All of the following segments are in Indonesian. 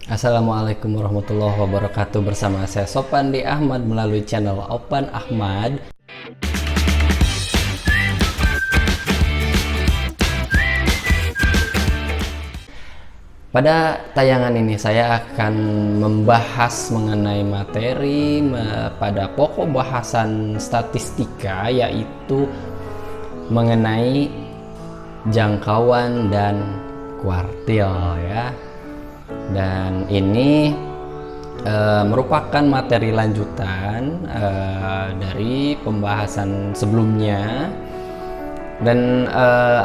Assalamualaikum warahmatullahi wabarakatuh. Bersama saya Sopandi Ahmad melalui channel Opan Ahmad. Pada tayangan ini saya akan membahas mengenai materi pada pokok bahasan statistika, yaitu mengenai jangkauan dan kuartil ya. Dan ini merupakan materi lanjutan dari pembahasan sebelumnya. Dan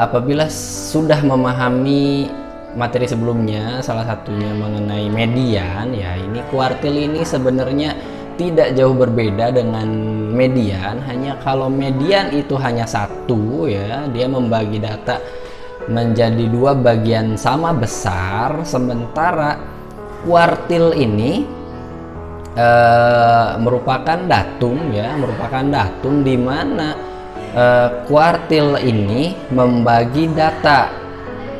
apabila sudah memahami materi sebelumnya, salah satunya mengenai median, ya ini kuartil ini sebenarnya tidak jauh berbeda dengan median. Hanya kalau median itu hanya satu ya, dia membagi data menjadi dua bagian sama besar, sementara kuartil ini merupakan datum ya, merupakan datum di mana kuartil ini membagi data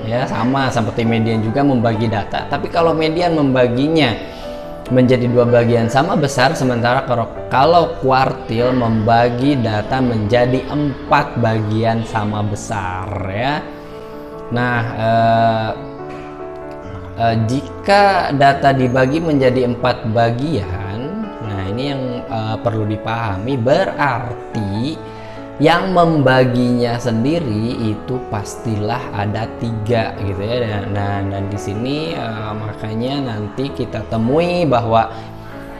ya, sama seperti median juga membagi data. Tapi kalau median membaginya menjadi dua bagian sama besar, sementara kalau kuartil membagi data menjadi 4 bagian sama besar ya. Nah, jika data dibagi menjadi 4 bagian, nah ini yang perlu dipahami, berarti yang membaginya sendiri itu pastilah ada 3 gitu ya. Dan di sini makanya nanti kita temui bahwa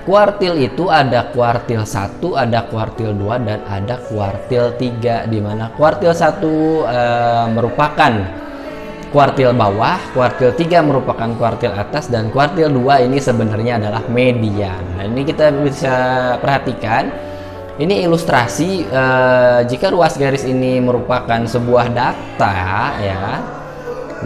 kuartil itu ada kuartil 1, ada kuartil 2, dan ada kuartil 3, di mana kuartil 1 merupakan kuartil bawah, kuartil 3 merupakan kuartil atas, dan kuartil 2 ini sebenarnya adalah median. Nah, ini kita bisa perhatikan. Ini ilustrasi jika ruas garis ini merupakan sebuah data ya.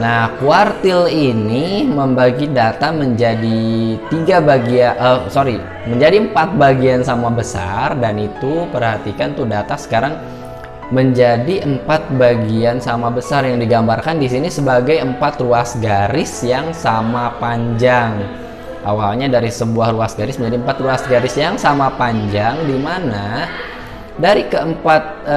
Nah, kuartil ini membagi data menjadi 4 bagian sama besar, dan itu perhatikan tuh data sekarang menjadi 4 bagian sama besar yang digambarkan di sini sebagai 4 ruas garis yang sama panjang. Awalnya dari sebuah ruas garis menjadi 4 ruas garis yang sama panjang, di mana dari keempat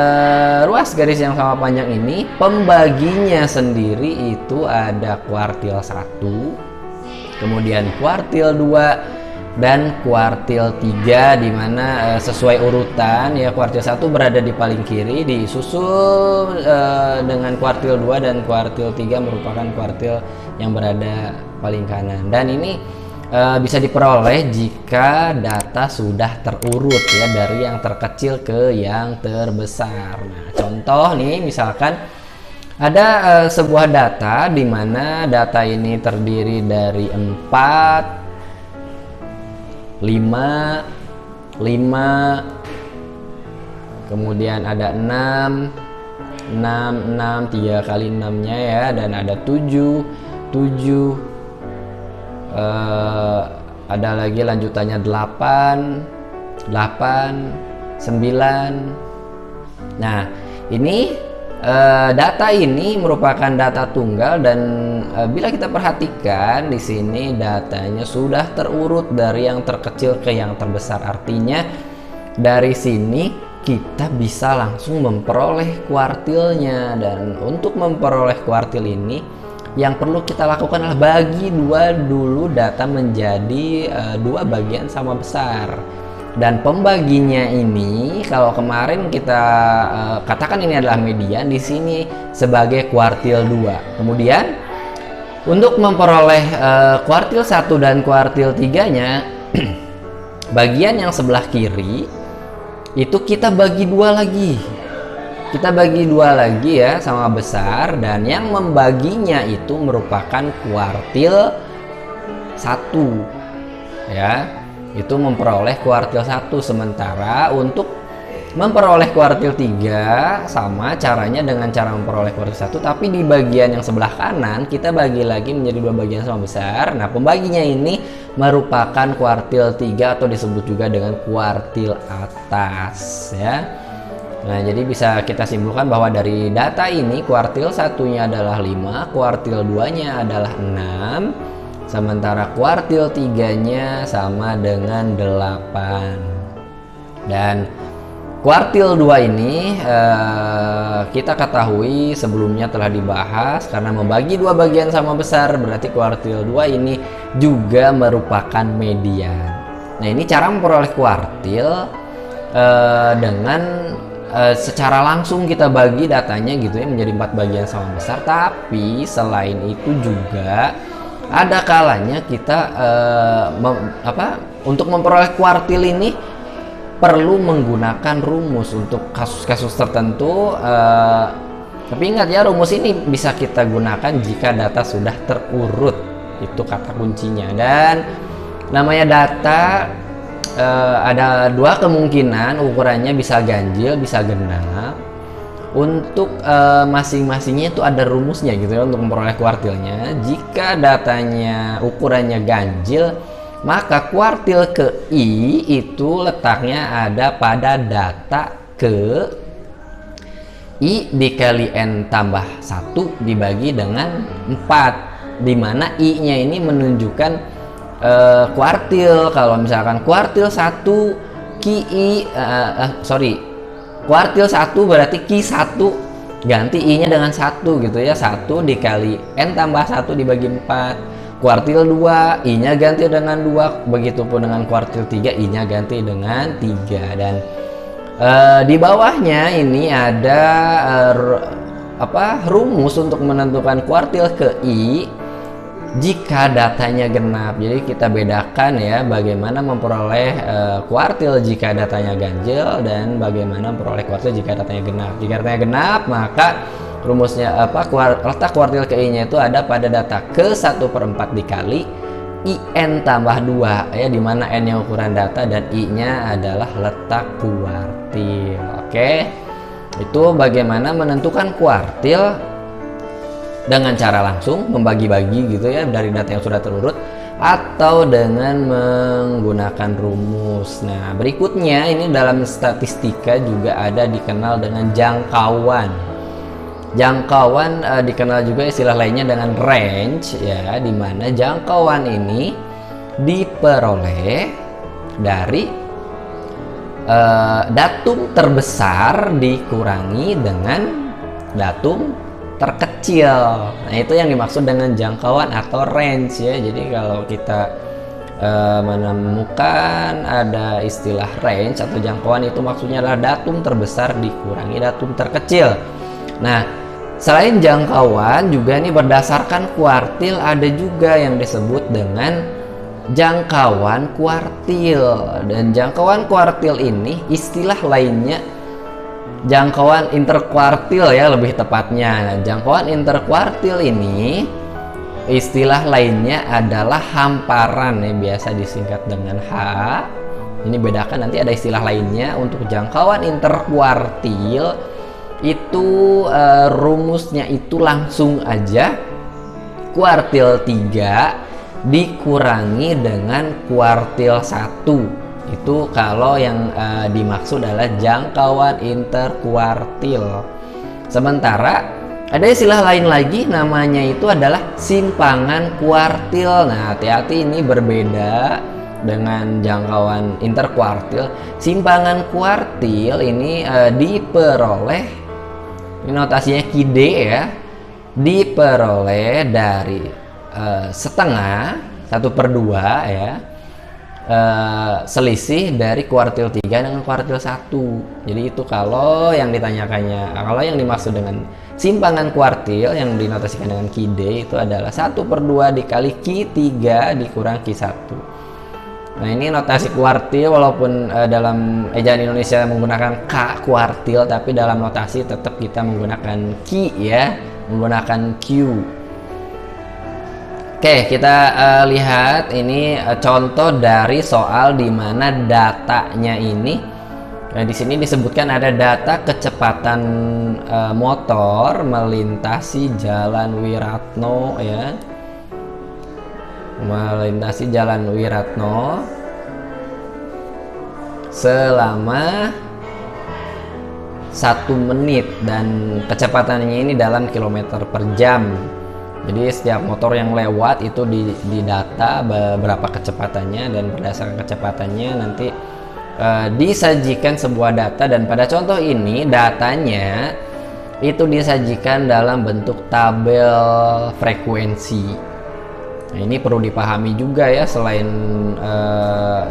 ruas garis yang sama panjang ini pembaginya sendiri itu ada kuartil 1, kemudian kuartil 2, dan kuartil 3, di mana sesuai urutan ya, kuartil 1 berada di paling kiri, disusul dengan kuartil 2, dan kuartil 3 merupakan kuartil yang berada paling kanan. Dan ini bisa diperoleh jika data sudah terurut ya, dari yang terkecil ke yang terbesar. Nah, contoh nih, misalkan ada sebuah data di mana data ini terdiri dari 4, 5, kemudian ada 6, 3 kali 6-nya ya, dan ada 7, ada lagi lanjutannya 8, 9. Nah, ini data ini merupakan data tunggal, dan bila kita perhatikan di sini datanya sudah terurut dari yang terkecil ke yang terbesar. Artinya dari sini kita bisa langsung memperoleh kuartilnya. Dan untuk memperoleh kuartil ini yang perlu kita lakukan adalah bagi dulu data menjadi 2 bagian sama besar. Dan pembaginya ini, kalau kemarin kita katakan ini adalah median, di sini sebagai kuartil 2. Kemudian untuk memperoleh kuartil 1 dan kuartil 3-nya, bagian yang sebelah kiri itu kita bagi 2 lagi. Kita bagi 2 lagi ya, sama besar, dan yang membaginya itu merupakan kuartil 1 ya, itu memperoleh kuartil 1. Sementara untuk memperoleh kuartil 3 sama caranya dengan cara memperoleh kuartil 1, tapi di bagian yang sebelah kanan kita bagi lagi menjadi 2 bagian sama besar. Nah, pembaginya ini merupakan kuartil 3 atau disebut juga dengan kuartil atas ya. Nah, jadi bisa kita simpulkan bahwa dari data ini kuartil 1-nya adalah 5, kuartil 2-nya adalah 6, sementara kuartil 3-nya sama dengan 8. Dan kuartil 2 ini kita ketahui sebelumnya telah dibahas, karena membagi dua bagian sama besar berarti kuartil 2 ini juga merupakan median. Nah, ini cara memperoleh kuartil dengan secara langsung kita bagi datanya gitu ya menjadi 4 bagian sama besar. Tapi selain itu juga ada kalanya kita untuk memperoleh kuartil ini perlu menggunakan rumus untuk kasus-kasus tertentu. Tapi ingat ya, rumus ini bisa kita gunakan jika data sudah terurut, itu kata kuncinya. Dan namanya data ada dua kemungkinan, ukurannya bisa ganjil, bisa genap. Untuk masing-masingnya itu ada rumusnya gitu ya untuk memperoleh kuartilnya. Jika datanya ukurannya ganjil, maka kuartil ke I itu letaknya ada pada data ke I dikali N tambah 1 dibagi dengan 4, dimana I-nya ini menunjukkan kuartil. Kalau misalkan kuartil 1 kuartil 1 berarti Q 1, ganti I nya dengan 1 gitu ya, 1 dikali N tambah 1 dibagi 4. Kuartil 2 I nya ganti dengan 2, begitupun dengan kuartil 3 I nya ganti dengan 3. Dan di bawahnya ini ada rumus untuk menentukan kuartil ke I jika datanya genap. Jadi kita bedakan ya bagaimana memperoleh kuartil jika datanya ganjil dan bagaimana memperoleh kuartil jika datanya genap. Jika datanya genap, maka rumusnya letak kuartil ke I-nya itu ada pada data ke 1/4 dikali IN tambah 2 ya, dimana N-nya ukuran data dan I-nya adalah letak kuartil. Oke, itu bagaimana menentukan kuartil dengan cara langsung membagi-bagi gitu ya dari data yang sudah terurut, atau dengan menggunakan rumus. Nah, berikutnya ini dalam statistika juga ada dikenal dengan jangkauan. Jangkauan dikenal juga istilah lainnya dengan range ya, dimana jangkauan ini diperoleh dari datum terbesar dikurangi dengan datum terkecil. Nah, itu yang dimaksud dengan jangkauan atau range ya. Jadi kalau kita menemukan ada istilah range atau jangkauan, itu maksudnya adalah datum terbesar dikurangi datum terkecil. Nah, selain jangkauan juga nih berdasarkan kuartil ada juga yang disebut dengan jangkauan kuartil. Dan jangkauan kuartil ini istilah lainnya jangkauan interkuartil ya lebih tepatnya. Nah, jangkauan interkuartil ini istilah lainnya adalah hamparan ya, biasa disingkat dengan H. Ini bedakan, nanti ada istilah lainnya untuk jangkauan interkuartil itu rumusnya itu langsung aja kuartil 3 dikurangi dengan kuartil 1. Itu kalau yang dimaksud adalah jangkauan interkuartil. Sementara ada istilah lain lagi namanya itu adalah simpangan kuartil. Nah, hati-hati, ini berbeda dengan jangkauan interkuartil. Simpangan kuartil ini diperoleh, ini notasinya QD ya, diperoleh dari setengah 1/2 ya, selisih dari kuartil 3 dengan kuartil 1. Jadi itu kalau yang ditanyakannya, kalau yang dimaksud dengan simpangan kuartil yang dinotasikan dengan QD itu adalah 1/2 dikali Q3 dikurang Q1. Nah, ini notasi kuartil, walaupun dalam ejaan Indonesia menggunakan K kuartil, tapi dalam notasi tetap kita menggunakan Q ya, menggunakan Q. Oke, kita lihat ini contoh dari soal di mana datanya ini. Nah, di sini disebutkan ada data kecepatan motor melintasi Jalan Wiratno ya. Melintasi Jalan Wiratno selama 1 menit dan kecepatannya ini dalam kilometer per jam. Jadi setiap motor yang lewat itu didata berapa kecepatannya, dan berdasarkan kecepatannya nanti disajikan sebuah data, dan pada contoh ini datanya itu disajikan dalam bentuk tabel frekuensi. Nah, ini perlu dipahami juga ya, selain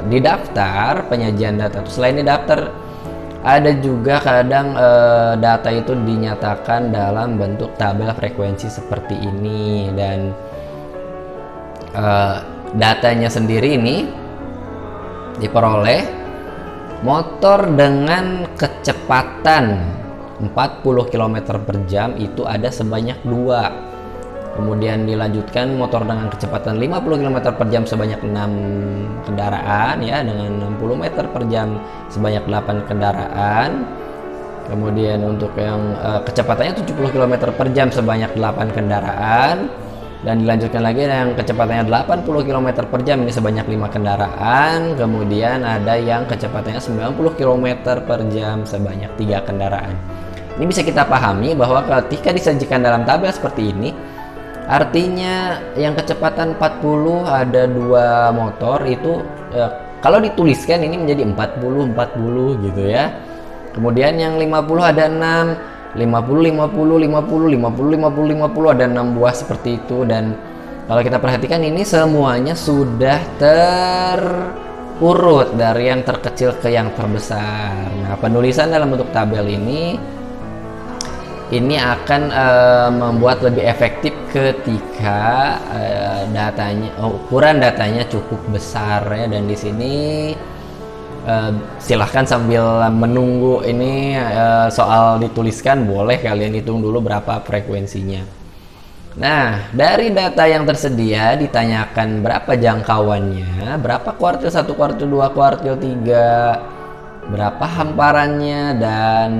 di daftar penyajian data, selain di daftar ada juga kadang data itu dinyatakan dalam bentuk tabel frekuensi seperti ini, dan datanya sendiri ini diperoleh motor dengan kecepatan 40 km per jam itu ada sebanyak 2. Kemudian dilanjutkan motor dengan kecepatan 50 km per jam sebanyak 6 kendaraan ya, dengan 60 meter per jam sebanyak 8 kendaraan. Kemudian untuk yang kecepatannya 70 km per jam sebanyak 8 kendaraan, dan dilanjutkan lagi yang kecepatannya 80 km per jam ini sebanyak 5 kendaraan. Kemudian ada yang kecepatannya 90 km per jam sebanyak 3 kendaraan. Ini bisa kita pahami bahwa ketika disajikan dalam tabel seperti ini, artinya yang kecepatan 40 ada 2 motor itu kalau dituliskan ini menjadi 40 gitu ya. Kemudian yang 50 ada 6, 50 50 50 50 50 50 ada 6 buah seperti itu. Dan kalau kita perhatikan ini semuanya sudah terurut dari yang terkecil ke yang terbesar. Nah, penulisan dalam bentuk tabel ini akan membuat lebih efektif ketika ukuran datanya cukup besar ya. Dan di sini silahkan sambil menunggu ini soal dituliskan, boleh kalian hitung dulu berapa frekuensinya. Nah, dari data yang tersedia ditanyakan berapa jangkauannya, berapa kuartil 1, kuartil 2, kuartil 3, berapa hamparannya, dan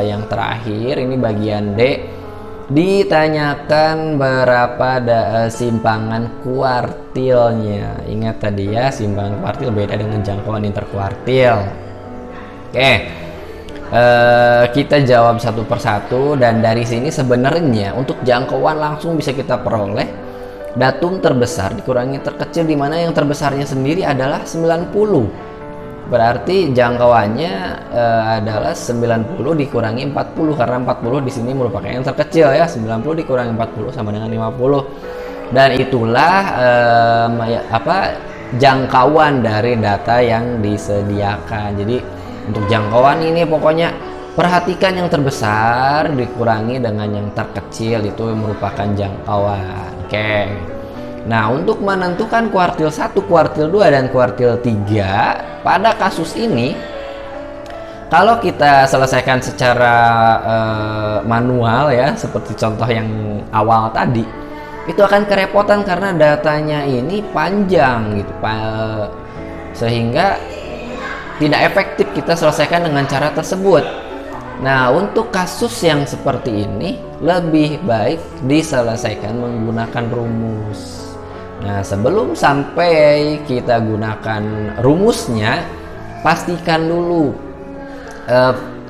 yang terakhir ini bagian D, ditanyakan berapa simpangan kuartilnya. Ingat tadi ya, simpangan kuartil beda dengan jangkauan interkuartil. Oke, kita jawab satu persatu, dan dari sini sebenarnya untuk jangkauan langsung bisa kita peroleh datum terbesar dikurangi terkecil, di mana yang terbesarnya sendiri adalah 90. Berarti jangkauannya adalah 90 dikurangi 40, karena 40 di sini merupakan yang terkecil ya. 90 dikurangi 40 sama dengan 50. Dan itulah jangkauan dari data yang disediakan. Jadi untuk jangkauan ini pokoknya perhatikan yang terbesar dikurangi dengan yang terkecil, itu merupakan jangkauan. Oke. Nah, untuk menentukan kuartil 1, kuartil 2, dan kuartil 3 pada kasus ini, kalau kita selesaikan secara manual ya, seperti contoh yang awal tadi, itu akan kerepotan karena datanya ini panjang gitu, sehingga tidak efektif kita selesaikan dengan cara tersebut. Nah, untuk kasus yang seperti ini lebih baik diselesaikan menggunakan rumus. Nah, sebelum sampai kita gunakan rumusnya, pastikan dulu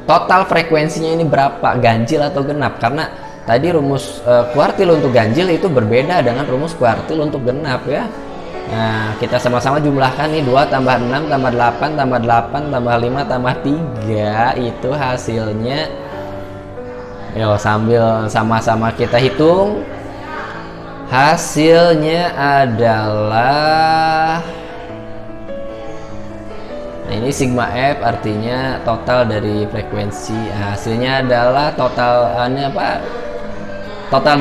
total frekuensinya ini berapa, ganjil atau genap. Karena tadi rumus kuartil untuk ganjil itu berbeda dengan rumus kuartil untuk genap ya. Nah, kita sama-sama jumlahkan nih, 2 tambah 6 tambah 8 tambah 8 tambah 5 tambah 3, itu hasilnya. Yo, sambil sama-sama kita hitung. Hasilnya adalah, nah ini sigma F artinya total dari frekuensi. Nah, hasilnya adalah total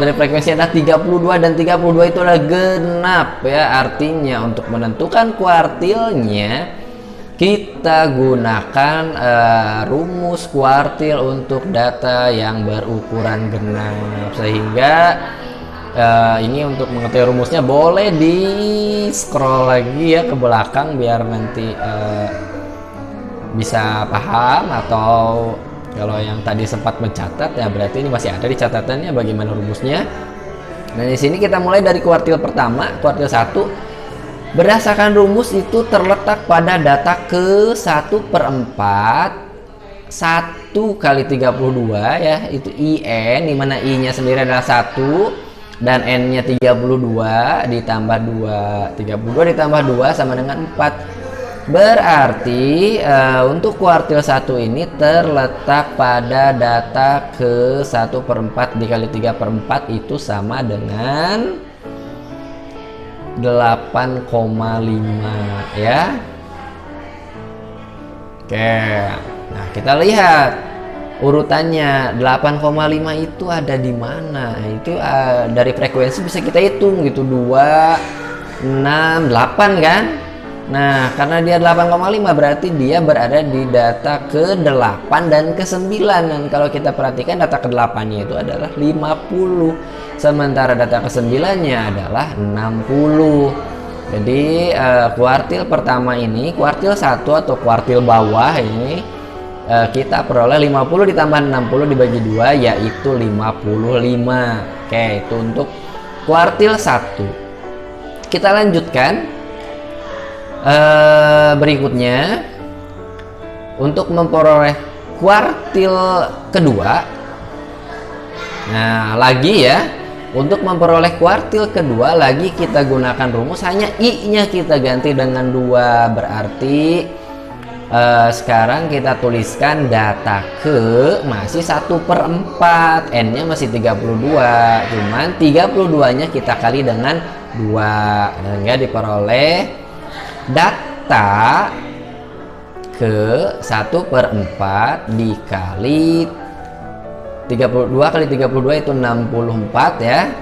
dari frekuensi adalah 32, dan 32 itu adalah genap ya. Artinya untuk menentukan kuartilnya kita gunakan rumus kuartil untuk data yang berukuran genap. Sehingga ini untuk mengetahui rumusnya boleh di scroll lagi ya ke belakang biar nanti bisa paham, atau kalau yang tadi sempat mencatat ya berarti ini masih ada di catatannya bagaimana rumusnya. Nah, di sini kita mulai dari kuartil pertama, kuartil 1. Berdasarkan rumus itu terletak pada data ke 1/4 1 kali 32 ya, itu IN, dimana I nya sendiri adalah 1, dan N-nya 32 ditambah 2. 32 ditambah 2 sama dengan 4. Berarti untuk kuartil 1 ini terletak pada data ke 1/4 dikali 3/4 itu sama dengan 8,5 ya. Oke, nah kita lihat urutannya 8,5 itu ada di mana. Itu dari frekuensi bisa kita hitung gitu, 2, 6, 8 kan. Nah, karena dia 8,5 berarti dia berada di data ke-8 dan ke-9. Dan kalau kita perhatikan data ke-8-nya itu adalah 50. Sementara data ke-9-nya adalah 60. Jadi kuartil pertama ini, kuartil 1 atau kuartil bawah ini kita peroleh 50 ditambah 60 dibagi 2 yaitu 55. Oke, itu untuk kuartil 1. Kita lanjutkan. Berikutnya untuk memperoleh kuartil kedua. Nah, lagi ya, untuk memperoleh kuartil kedua lagi kita gunakan rumus, hanya I-nya kita ganti dengan 2. Berarti sekarang kita tuliskan data ke masih 1/4, N-nya masih 32, cuman 32-nya kita kali dengan 2 sehingga diperoleh data ke 1/4 dikali 32 kali 32 itu 64 ya.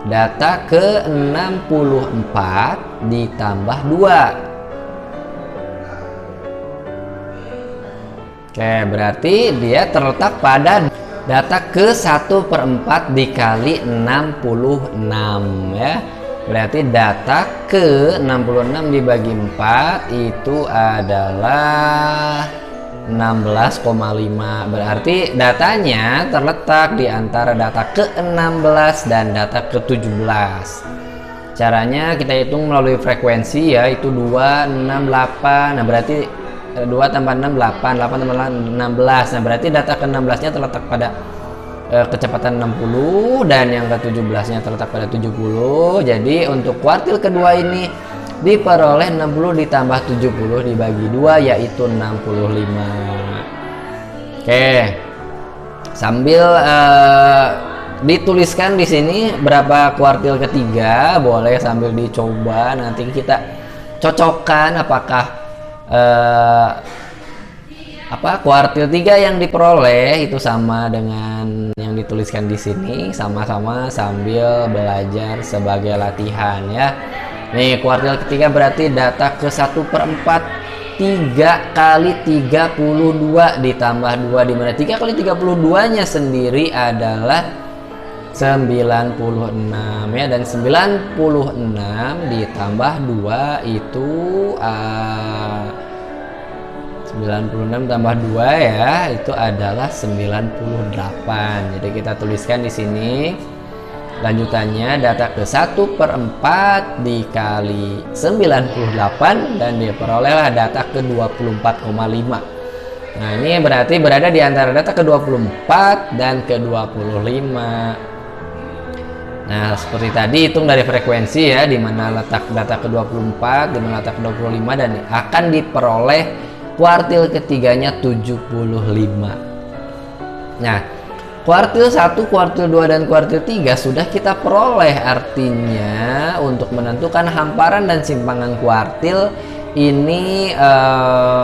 Data ke 64 ditambah 2. Oke, berarti dia terletak pada data ke 1/4 dikali 66 ya. Berarti data ke 66 dibagi 4 itu adalah 16,5. Berarti datanya terletak di antara data ke-16 dan data ke-17. Caranya kita hitung melalui frekuensi ya, itu 2, 6, 8. Nah, berarti 2 tambah 6, 8. 8 tambah 16. Nah, berarti data ke-16-nya terletak pada kecepatan 60 dan yang ke-17-nya terletak pada 70. Jadi untuk kuartil kedua ini diperoleh 60 ditambah 70 dibagi 2 yaitu 65. Oke. Sambil dituliskan di sini berapa kuartil ketiga, boleh sambil dicoba, nanti kita cocokkan apakah kuartil 3 yang diperoleh itu sama dengan yang dituliskan di sini, sama-sama sambil belajar sebagai latihan ya. Nih, kuartil ketiga berarti data ke 1/4 3 kali 32 ditambah 2, di mana 3 kali 32-nya sendiri adalah 96 ya, dan 96 ditambah 2 itu 96 tambah 2 ya, itu adalah 98. Jadi kita tuliskan di sini lanjutannya data ke 1/4 dikali 98 dan diperolehlah data ke 24,5. Nah, ini berarti berada di antara data ke 24 dan ke 25. Nah, seperti tadi hitung dari frekuensi ya, di mana letak data ke 24, di mana letak ke 25, dan akan diperoleh kuartil ketiganya 75. Nah, kuartil 1, kuartil 2, dan kuartil 3 sudah kita peroleh. Artinya untuk menentukan hamparan dan simpangan kuartil ini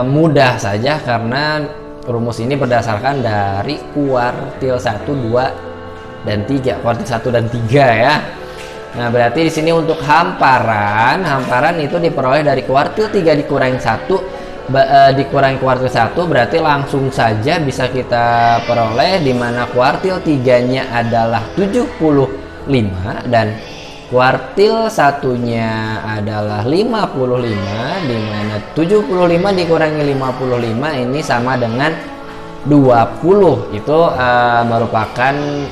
mudah saja, karena rumus ini berdasarkan dari kuartil 1, 2, dan 3. Kuartil 1 dan 3 ya. Nah, berarti di sini untuk hamparan itu diperoleh dari kuartil 3 dikurangi 1 dikurangi kuartil 1, berarti langsung saja bisa kita peroleh, di mana kuartil 3-nya adalah 75 dan kuartil 1-nya adalah 55, di mana 75 dikurangi 55 ini sama dengan 20. Itu merupakan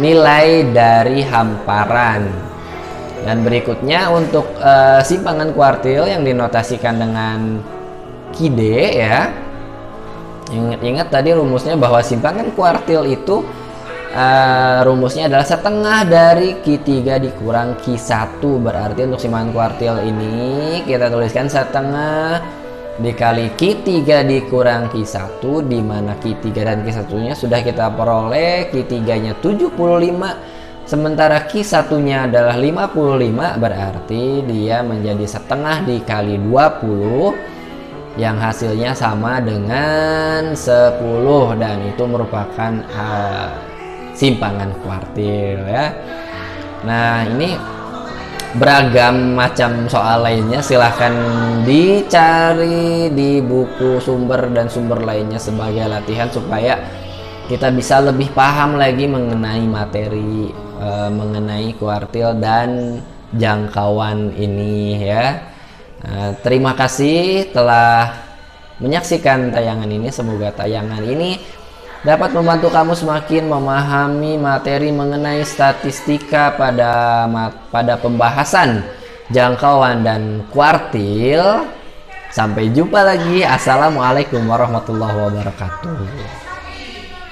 nilai dari hamparan. Dan berikutnya untuk simpangan kuartil yang dinotasikan dengan KIDE ya. Ingat-ingat tadi rumusnya bahwa simpangan kuartil itu rumusnya adalah setengah dari Q3 dikurang Q1. Berarti untuk simpanan kuartil ini kita tuliskan setengah dikali Q3 dikurang Q1, di mana Q3 dan Q1 nya sudah kita peroleh. Q3 nya 75, sementara Q1 nya adalah 55, berarti dia menjadi setengah dikali 20 yang hasilnya sama dengan 10, dan itu merupakan simpangan kuartil ya. Nah, ini beragam macam soal lainnya, silahkan dicari di buku sumber dan sumber lainnya sebagai latihan supaya kita bisa lebih paham lagi mengenai materi mengenai kuartil dan jangkauan ini ya. Terima kasih telah menyaksikan tayangan ini. Semoga tayangan ini dapat membantu kamu semakin memahami materi mengenai statistika pada pembahasan jangkauan dan kuartil. Sampai jumpa lagi. Assalamualaikum warahmatullahi wabarakatuh.